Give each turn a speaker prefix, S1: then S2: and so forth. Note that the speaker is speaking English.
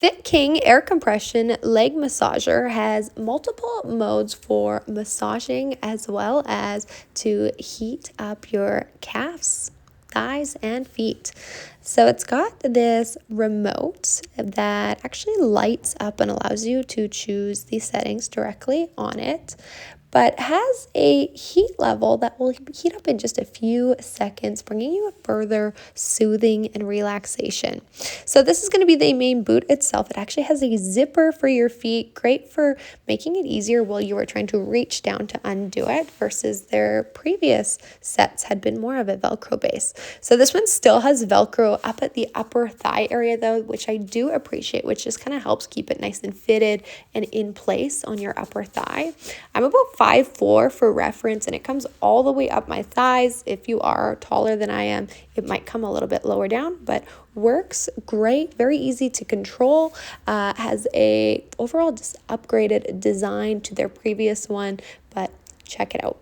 S1: Fit King Air Compression Leg Massager has multiple modes for massaging as well as to heat up your calves, thighs, and feet. So it's got this remote that actually lights up and allows you to choose the settings directly on it, but has a heat level that will heat up in just a few seconds, bringing you a further soothing and relaxation. So this is going to be the main boot itself. It actually has a zipper for your feet, great for making it easier while you are trying to reach down to undo it, versus their previous sets had been more of a Velcro base. So this one still has Velcro up at the upper thigh area though, which I do appreciate, which just kind of helps keep it nice and fitted and in place on your upper thigh. I'm about 5'4" for reference, and it comes all the way up my thighs. If you are taller than I am, it might come a little bit lower down, but works great, very easy to control, has a overall just upgraded design to their previous one, but check it out.